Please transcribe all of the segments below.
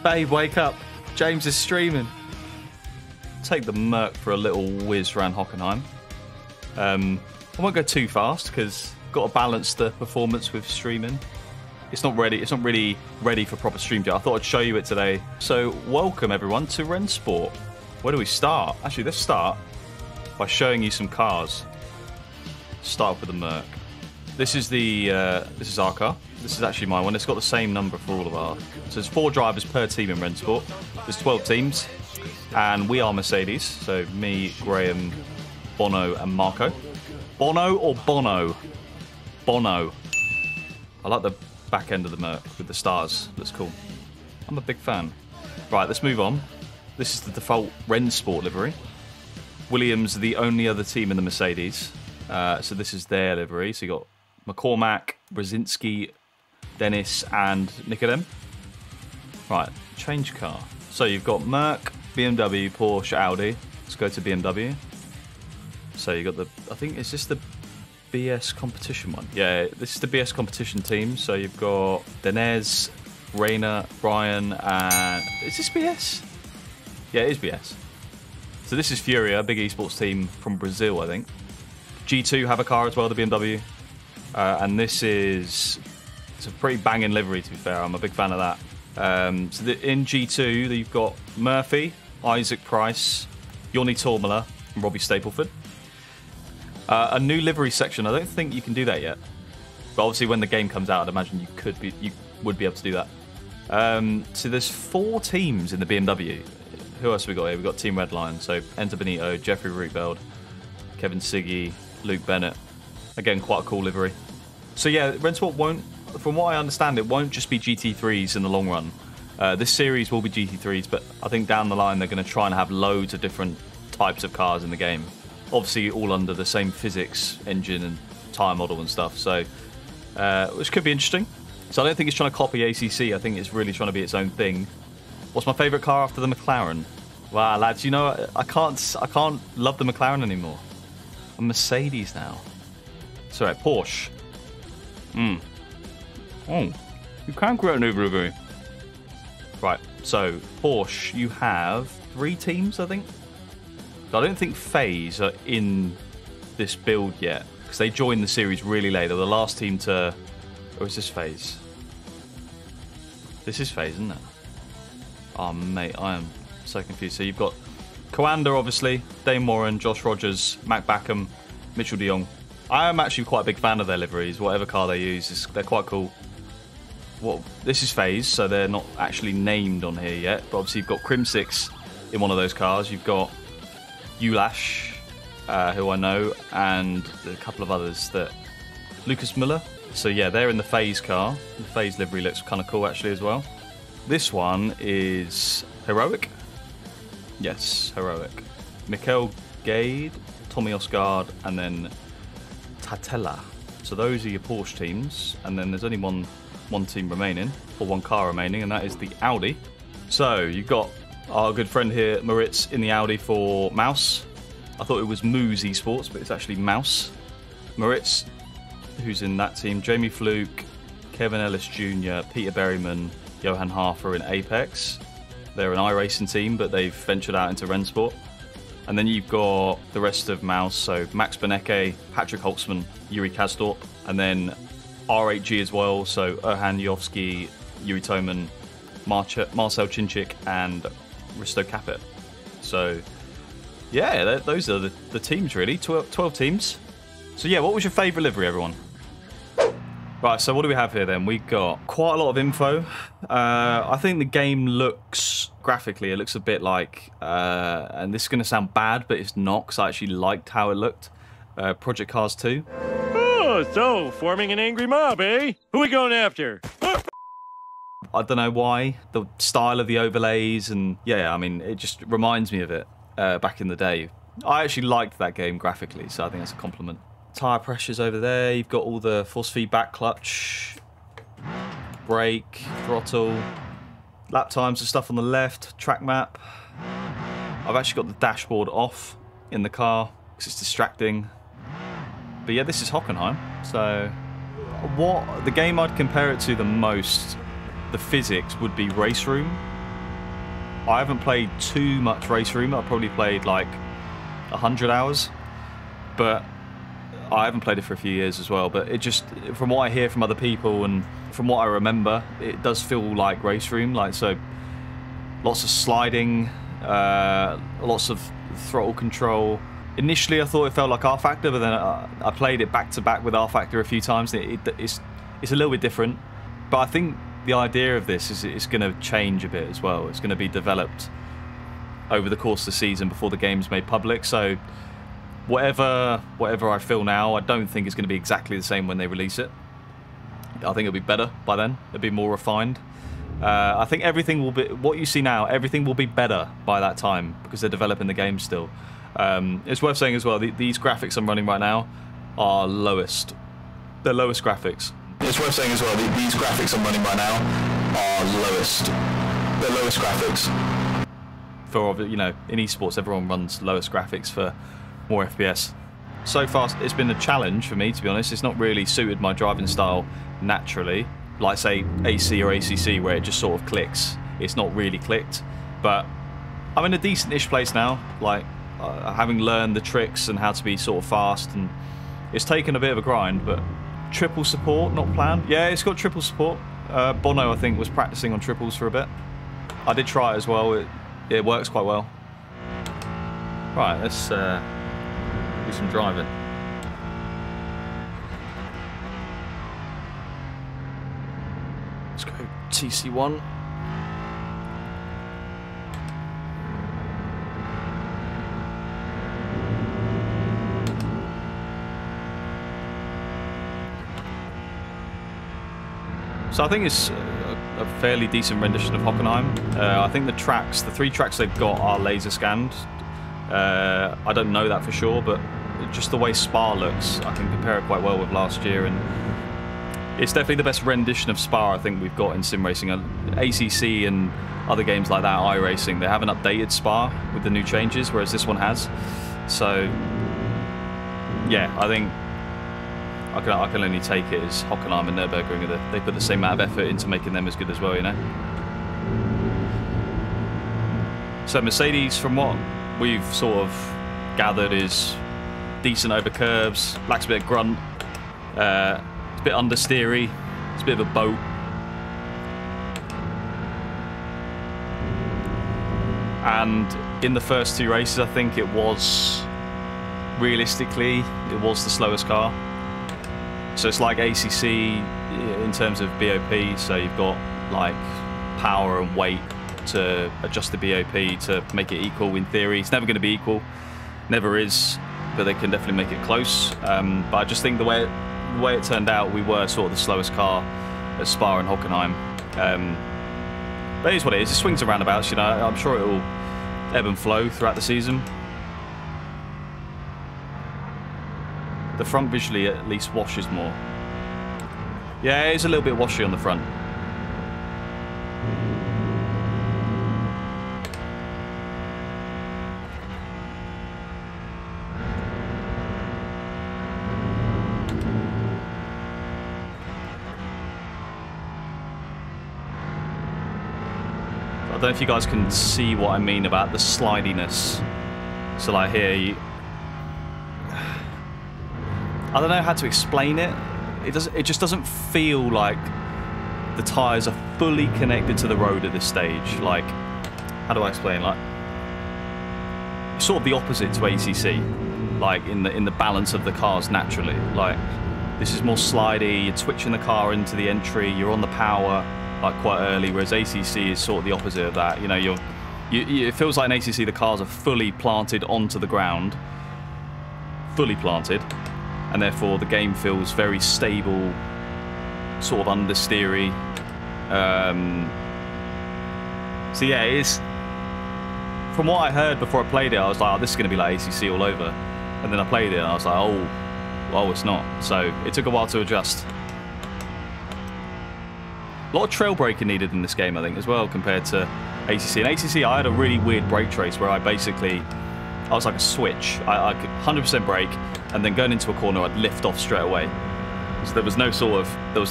Babe, wake up. James is streaming. Take the Merc for a little whiz around Hockenheim. I won't go too fast because got to balance the performance with streaming. It's not ready. It's not really ready for proper stream yet. I thought I'd show you it today. So welcome everyone to Rennsport. Where do we start? Actually, let's start by showing you some cars. Start off with the Merc. This is our car. This is actually my one. It's got the same number for all of our. So there's 4 drivers per team in Rennsport. There's 12 teams, and we are Mercedes. So me, Graham, Bono, and Marco. Bono or Bono? Bono. I like the back end of the Merc with the stars. That's cool. I'm a big fan. Right, let's move on. This is the default Rennsport livery. Williams are the only other team in the Mercedes. So this is their livery. So you got McCormack, Brzezinski, Dennis, and Nicodem. Right, change car. So you've got Merc, BMW, Porsche, Audi. Let's go to BMW. So you got the, I think, is this the BS competition one? Yeah, this is the BS competition team. So you've got Denez, Rayner, Brian, and is this BS? Yeah, it is BS. So this is Furia, a big esports team from Brazil, I think. G2 have a car as well, the BMW. And this is, it's a pretty banging livery, to be fair. I'm a big fan of that. In G2, you've got Murphy, Isaac Price, Yoni Tormala, and Robbie Stapleford. A new livery section. I don't think you can do that yet. But obviously when the game comes out, I'd imagine you would be able to do that. So there's 4 teams in the BMW. Who else have we got here? We've got Team Redline. So Enter Benito, Jeffrey Rootbeld, Kevin Siggy, Luke Bennett. Again, quite a cool livery. So yeah, Rennsport won't, from what I understand, it won't just be GT3s in the long run. This series will be GT3s, but I think down the line they're going to try and have loads of different types of cars in the game. Obviously all under the same physics, engine and tyre model and stuff. So, which could be interesting. So I don't think it's trying to copy ACC. I think it's really trying to be its own thing. What's my favourite car after the McLaren? Wow, lads, you know, I can't love the McLaren anymore. I'm Mercedes now. Sorry, Porsche. Oh, you can create a new livery. Right, so Porsche, you have 3 teams, I think. I don't think FaZe are in this build yet because they joined the series really late. They were the last team to. Or is this FaZe? This is FaZe, isn't it? Oh, mate, I am so confused. So you've got Coanda, obviously, Dane Warren, Josh Rogers, Mac Backham, Mitchell de Jong. I am actually quite a big fan of their liveries. Whatever car they use, they're quite cool. Well, this is FaZe, so they're not actually named on here yet. But obviously you've got Crim6 in one of those cars. You've got Ulash, who I know, and a couple of others that... Lucas Muller. So yeah, they're in the FaZe car. The FaZe livery looks kind of cool actually as well. This one is Heroic. Yes, Heroic. Mikkel Gade, Tommy Osgard, and then Tatella. So those are your Porsche teams, and then there's only one team remaining, or one car remaining, and that is the Audi. So you've got our good friend here, Moritz, in the Audi for Mouse. I thought it was Moose Esports, but it's actually Mouse. Moritz, who's in that team, Jamie Fluke, Kevin Ellis Jr., Peter Berryman, Johan Harfer in Apex. They're an iRacing team, but they've ventured out into Rennsport. And then you've got the rest of Mouse, so Max Beneke, Patrick Holtzman, Yuri Kazdorp, and then R8G as well, so Erhan Yovsky, Yuri Toman, Marcel Chinchik, and Risto Capit. So, yeah, those are the teams, really. 12 teams. So, yeah, what was your favourite livery, everyone? Right, so what do we have here, then? We've got quite a lot of info. I think the game looks, graphically, it looks a bit like, and this is going to sound bad, but it's not, because I actually liked how it looked. Project Cars 2. Oh, so, forming an angry mob, eh? Who are we going after? I don't know why. The style of the overlays, and yeah, I mean, it just reminds me of it back in the day. I actually liked that game graphically, so I think that's a compliment. Tyre pressures over there. You've got all the force feedback, clutch, brake, throttle, lap times and stuff on the left, track map. I've actually got the dashboard off in the car because it's distracting. But yeah, this is Hockenheim. So what the game I'd compare it to the most, the physics would be Race Room. I haven't played too much Race Room. I've probably played like 100 hours, but I haven't played it for a few years as well. But it just, from what I hear from other people and from what I remember, it does feel like Race Room. Like, so lots of sliding, lots of throttle control. Initially I thought it felt like R Factor, but then I played it back to back with R Factor a few times. It's a little bit different, but I think the idea of this is it's going to change a bit as well. It's going to be developed over the course of the season before the game's made public. So whatever I feel now, I don't think it's going to be exactly the same when they release it. I think it'll be better by then. It'll be more refined. I think everything will be, what you see now, everything will be better by that time because they're developing the game still. It's worth saying as well, these graphics I'm running right now are lowest. They're lowest graphics. It's worth saying as well, these graphics I'm running right now are lowest. They're lowest graphics. For, you know, in esports, everyone runs lowest graphics for more FPS. So far, it's been a challenge for me, to be honest. It's not really suited my driving style naturally. Like, say, AC or ACC, where it just sort of clicks. It's not really clicked. But I'm in a decent-ish place now, like, having learned the tricks and how to be sort of fast. And it's taken a bit of a grind, but triple support, not planned. Yeah, it's got triple support. Bono, I think, was practicing on triples for a bit. I did try it as well. It works quite well. Right, let's do some driving. Let's go TC1. So I think it's a fairly decent rendition of Hockenheim. I think the 3 tracks they've got are laser scanned. I don't know that for sure, but just the way Spa looks, I can compare it quite well with last year, and it's definitely the best rendition of Spa I think we've got in sim racing. ACC and other games like that, iRacing, they haven't updated Spa with the new changes, whereas this one has. So yeah, I think I can only take it as Hockenheim and Nürburgring, they put the same amount of effort into making them as good as well, you know. So Mercedes, from what we've sort of gathered, is decent over curves, lacks a bit of grunt, it's a bit understeery, it's a bit of a boat. And in the first 2 races, I think it was, realistically, it was the slowest car. So it's like ACC in terms of BOP, so you've got like power and weight to adjust the BOP to make it equal in theory. It's never going to be equal, never is, but they can definitely make it close. But I just think the way it turned out, we were sort of the slowest car at Spa and Hockenheim. But it is what it is. It swings and roundabouts, you know. I'm sure it will ebb and flow throughout the season. The front visually at least washes more. Yeah, it's a little bit washy on the front. I don't know if you guys can see what I mean about the slidiness. So like here, I don't know how to explain it. It just doesn't feel like the tyres are fully connected to the road at this stage. Like, how do I explain? Like, it's sort of the opposite to ACC. Like in the balance of the cars naturally. Like, this is more slidey. You're switching the car into the entry. You're on the power like quite early. Whereas ACC is sort of the opposite of that. You know, it feels like in ACC the cars are fully planted onto the ground, fully planted. And therefore the game feels very stable, sort of understeery. So yeah, it is. From what I heard before I played it, I was like, oh, this is going to be like ACC all over. And then I played it and I was like, oh, it's not. So it took a while to adjust. A lot of trail braking needed in this game, I think, as well, compared to ACC. In ACC, I had a really weird brake trace where I was like a switch. I could 100% brake, and then going into a corner, I'd lift off straight away. So there was no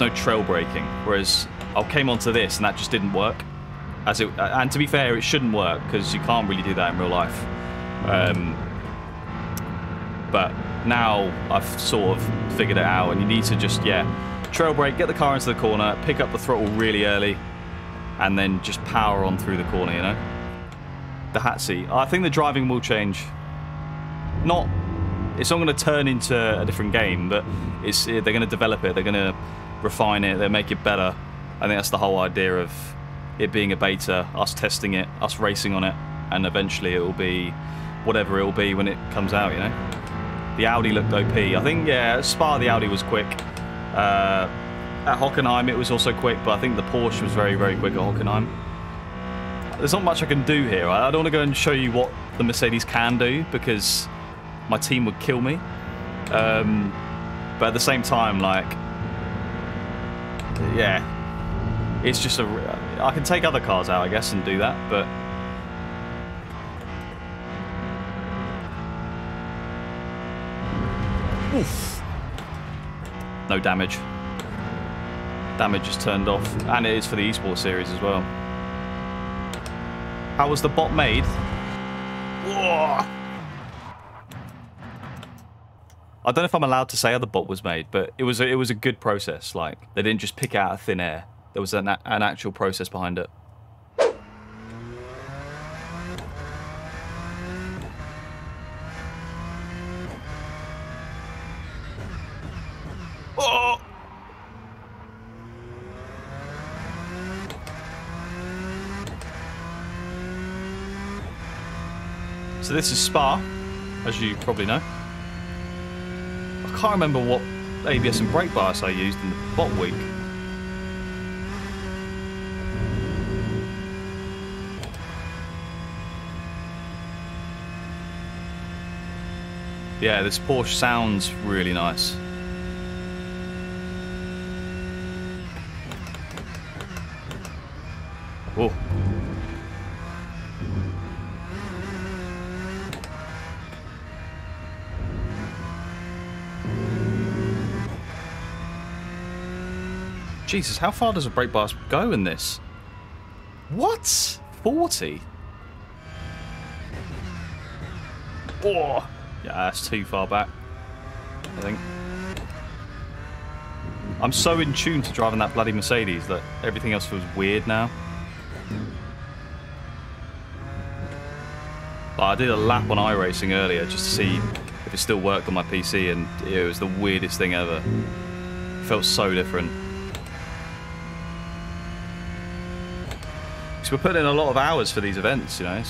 trail braking. Whereas I came onto this, and that just didn't work. And to be fair, it shouldn't work because you can't really do that in real life. But now I've sort of figured it out, and you need to just, trail brake, get the car into the corner, pick up the throttle really early, and then just power on through the corner, you know? The hat seat. I think the driving will change. It's not going to turn into a different game, but they're going to develop it, they're going to refine it, they'll make it better. I think that's the whole idea of it being a beta, us testing it, us racing on it, and eventually it will be whatever it will be when it comes out, you know? The Audi looked OP. I think, at Spa the Audi was quick. At Hockenheim it was also quick, but I think the Porsche was very, very quick at Hockenheim. There's not much I can do here. I don't want to go and show you what the Mercedes can do, because my team would kill me. But at the same time, like, it's just I can take other cars out, I guess, and do that, but oof. No damage. Damage is turned off, and it is for the esports series as well. How was the bot made? Whoa. I don't know if I'm allowed to say how the bot was made, but it was a good process. Like, they didn't just pick it out of thin air. There was an actual process behind it. Oh! So this is Spa, as you probably know. I can't remember what ABS and brake bias I used in the bot week. Yeah, this Porsche sounds really nice. Oh. Jesus, how far does a brake bias go in this? What? 40? Oh! Yeah, that's too far back, I think. I'm so in tune to driving that bloody Mercedes that everything else feels weird now. But I did a lap on iRacing earlier just to see if it still worked on my PC, and it was the weirdest thing ever. It felt so different. Because we're putting in a lot of hours for these events, you know.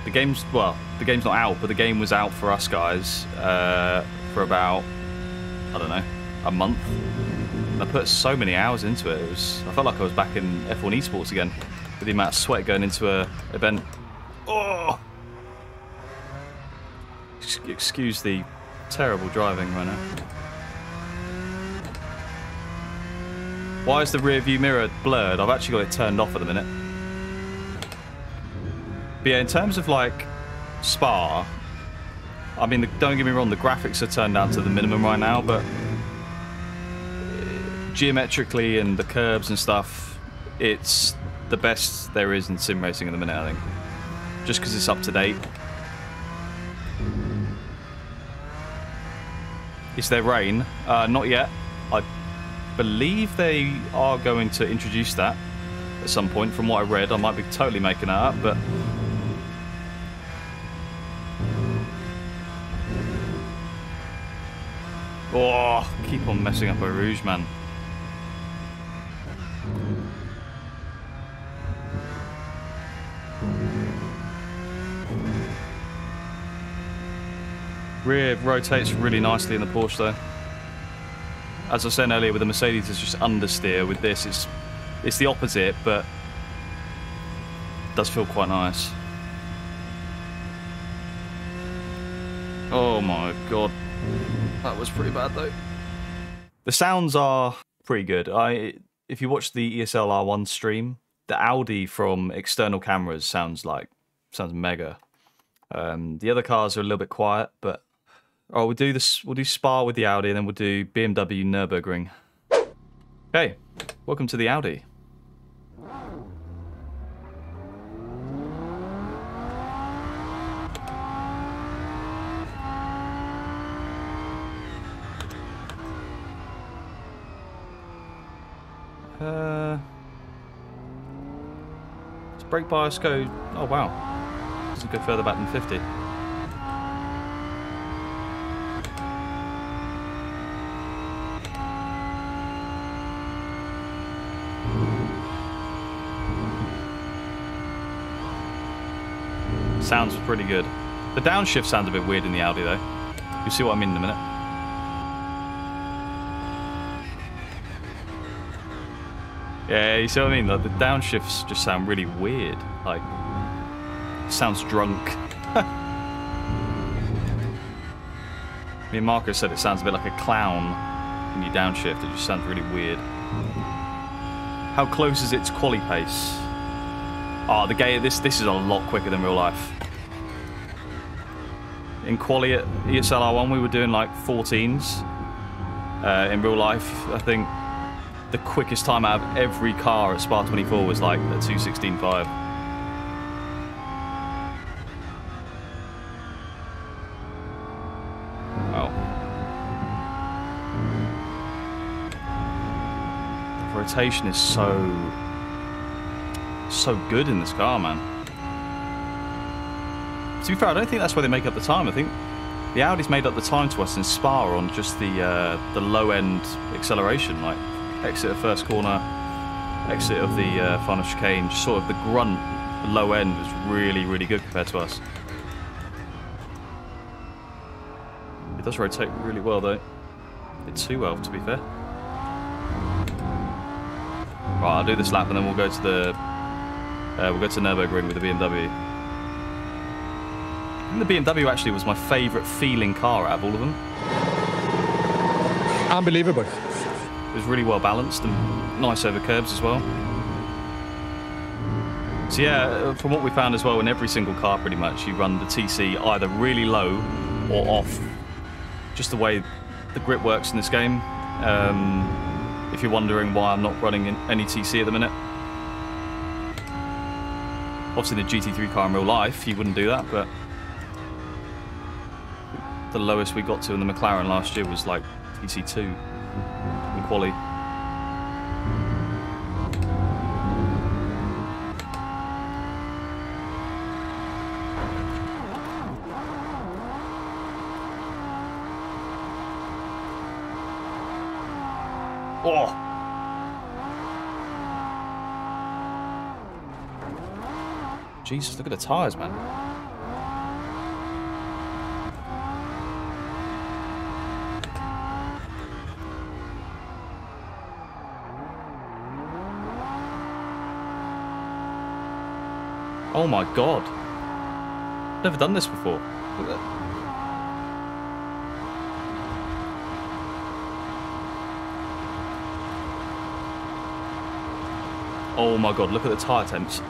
The game's not out, but the game was out for us guys for about, I don't know, a month. And I put so many hours into it. I felt like I was back in F1 esports again, with the amount of sweat going into an event. Oh! Excuse the terrible driving right now. Why is the rear view mirror blurred? I've actually got it turned off at the minute. But yeah, in terms of like Spa, I mean, don't get me wrong, the graphics are turned down to the minimum right now, but geometrically and the curbs and stuff, it's the best there is in sim racing at the minute, I think. Just because it's up to date. Is there rain? Not yet. I believe they are going to introduce that at some point, from what I read. I might be totally making that up, but oh, keep on messing up a Rouge, man. Rear rotates really nicely in the Porsche though. As I said earlier, with the Mercedes it's just understeer. With this it's the opposite, but it does feel quite nice. Oh my god. That was pretty bad though. The sounds are pretty good. If you watch the ESL R1 stream, the Audi from external cameras sounds mega. The other cars are a little bit quiet, but we'll do Spa with the Audi, and then we'll do BMW Nürburgring. Okay, welcome to the Audi. Does brake bias go... Oh, wow. Doesn't go further back than 50. Sounds pretty good. The downshift sounds a bit weird in the Audi, though. You'll see what I mean in a minute. Yeah, you see what I mean? Like, the downshifts just sound really weird. Like, it sounds drunk. Me and Marco said it sounds a bit like a clown when you downshift. It just sounds really weird. How close is it to quali pace? Oh, the gate. This is a lot quicker than real life. In quali at ESL R1, we were doing like 14s. In real life, I think the quickest time out of every car at Spa 24 was like a 2:16.5. Wow. The rotation is so good in this car, man. To be fair, I don't think that's where they make up the time. I think the Audi's made up the time to us in Spa on just the low-end acceleration, like exit of first corner, exit of the final chicane. Just sort of the grunt, the low end was really, really good compared to us. It does rotate really well, though. It's too well, to be fair. Right, I'll do this lap and then we'll go to the Nürburgring with the BMW. I think the BMW actually was my favourite feeling car out of all of them. Unbelievable. It was really well balanced and nice over curbs as well. So yeah, from what we found as well, in every single car pretty much, you run the TC either really low or off. Just the way the grip works in this game. If you're wondering why I'm not running any TC at the minute. Obviously the GT3 car in real life, you wouldn't do that, but the lowest we got to in the McLaren last year was like TC2 in quali. Oh! Jesus, look at the tyres, man. Oh my god. Never done this before. Look at that. Oh my god, look at the tyre temps.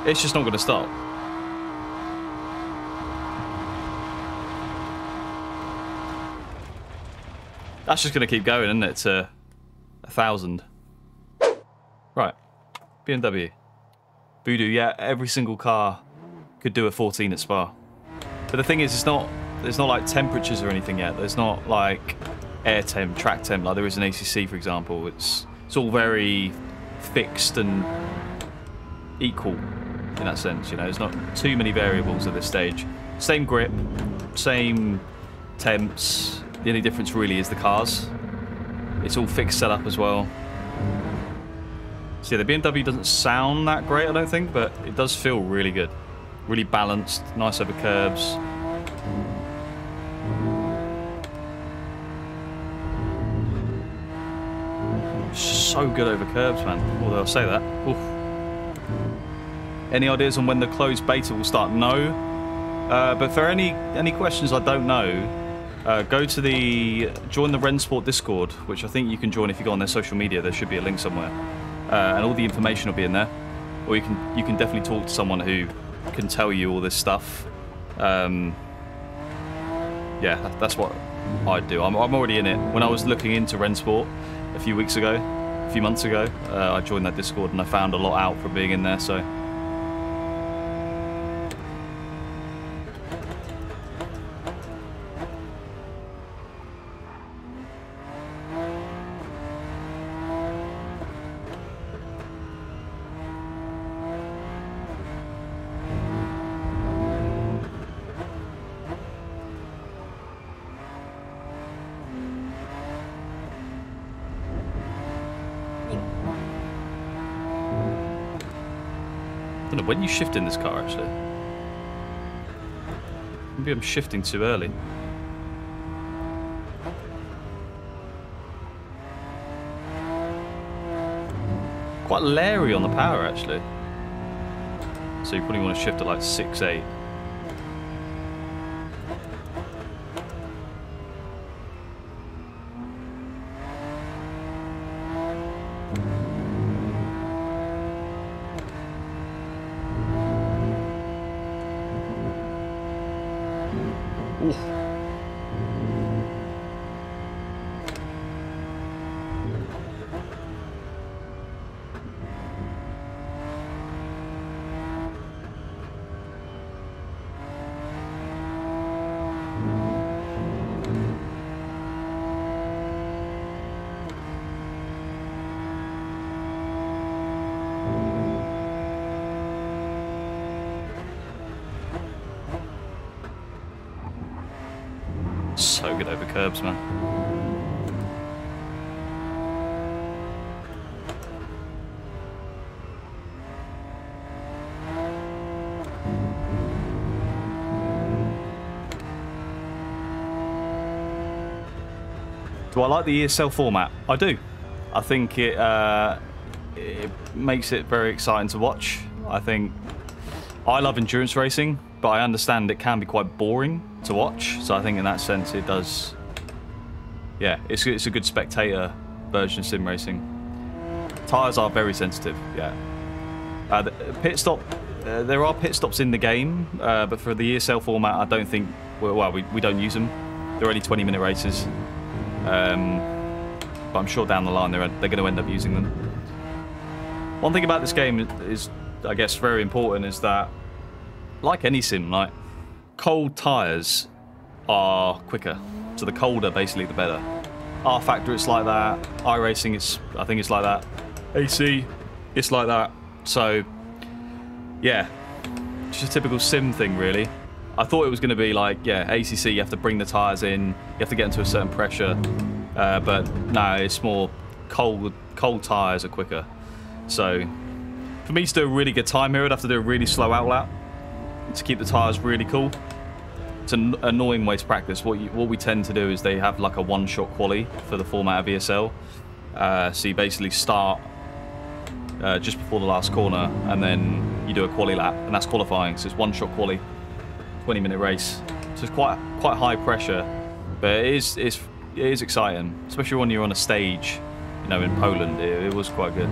It's just not going to stop. That's just going to keep going, isn't it, to 1,000. Right. BMW. Voodoo, yeah, every single car could do a 14 at Spa. But the thing is, there's not like temperatures or anything yet. There's not like air temp, track temp, like there is an ACC, for example. It's all very fixed and equal in that sense, you know. There's not too many variables at this stage. Same grip, same temps. The only difference really is the cars. It's all fixed setup as well. So yeah, the BMW doesn't sound that great, I don't think, but it does feel really good. Really balanced, nice over curbs. So good over curbs, man. Although I'll say that. Oof. Any ideas on when the closed beta will start? No. But for any questions I don't know, join the Rennsport Discord, which I think you can join if you go on their social media. There should be a link somewhere, and all the information will be in there. Or you can definitely talk to someone who can tell you all this stuff. Yeah, that's what I do. I'm already in it. When I was looking into Rennsport a few months ago, I joined that Discord and I found a lot out from being in there, so... I don't know when you shift in this car, actually. Maybe I'm shifting too early. Quite leery on the power, actually. So you probably want to shift at like 6-8. So good over curbs, man. Do I like the ESL format? I do. I think it makes it very exciting to watch. I think I love endurance racing, but I understand it can be quite boring to watch. So I think in that sense it does. Yeah, it's a good spectator version of sim racing. Tires are very sensitive. Yeah. The pit stop. There are pit stops in the game, but for the ESL format, I don't think. Well, we don't use them. They're only 20-minute races. But I'm sure down the line they're going to end up using them. One thing about this game is, I guess, very important is that, like any sim, like cold tires are quicker. So the colder, basically, the better. R Factor, it's like that. iRacing, I think it's like that. AC, it's like that. So, yeah, just a typical sim thing, really. I thought it was going to be like, yeah, ACC, you have to bring the tyres in, you have to get into a certain pressure. But no, it's more cold tyres are quicker. So for me to do a really good time here, I'd have to do a really slow outlap to keep the tyres really cool. It's an annoying way to practice. What we tend to do is they have like a one-shot quali for the format of ESL. So you basically start just before the last corner, and then you do a quali lap, and that's qualifying. So it's one-shot quali. 20-minute race, so it's quite high pressure, but it is exciting, especially when you're on a stage, you know, in Poland. It was quite good.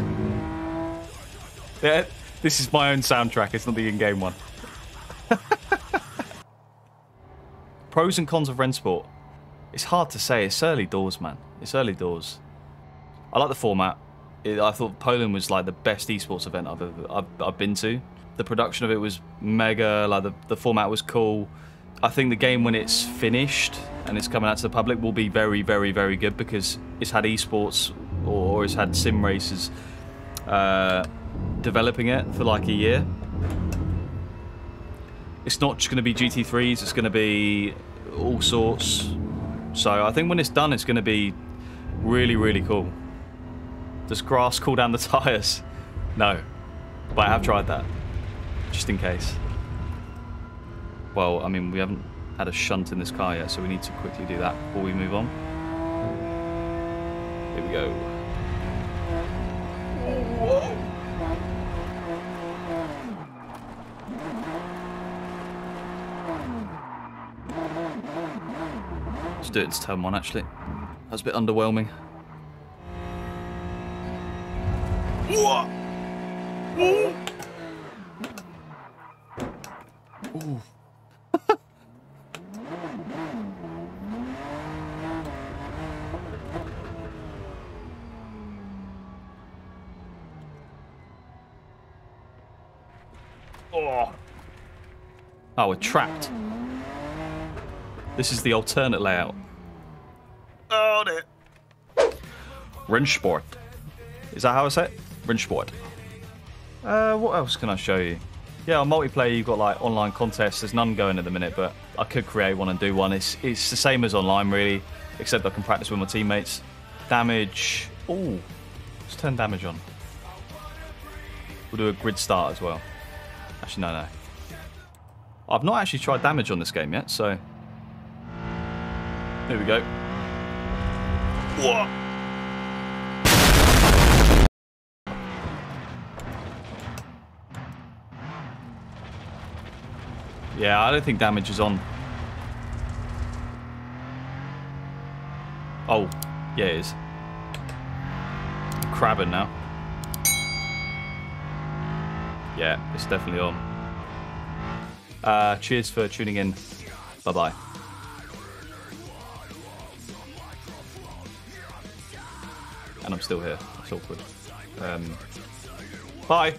Yeah, this is my own soundtrack. It's not the in-game one. Pros and cons of Rennsport. It's hard to say. It's early doors, man. It's early doors. I like the format. I thought Poland was like the best esports event I've been to. The production of it was mega, like the format was cool. I think the game, when it's finished and it's coming out to the public, will be very, very, very good because it's had esports or it's had sim racers developing it for like a year. It's not just going to be GT3s, it's going to be all sorts. So I think when it's done, it's going to be really, really cool. Does grass cool down the tyres? No, but I have tried that. Just in case. Well, I mean, we haven't had a shunt in this car yet, so we need to quickly do that before we move on. Here we go. Whoa. Let's do it into turn 1, actually. That was a bit underwhelming. Whoa. Ooh. Oh, we're trapped. This is the alternate layout. Oh, dear. Rennsport. Is that how I say it? Rennsport. What else can I show you? Yeah, on multiplayer, you've got like online contests. There's none going at the minute, but I could create one and do one. It's the same as online, really, except I can practice with my teammates. Damage. Oh, let's turn damage on. We'll do a grid start as well. Actually, no. I've not actually tried damage on this game yet, so here we go. Whoa. Yeah, I don't think damage is on. Oh, yeah, it is. I'm crabbing now. Yeah, it's definitely on. Cheers for tuning in. Bye-bye. And I'm still here. That's awkward. Bye.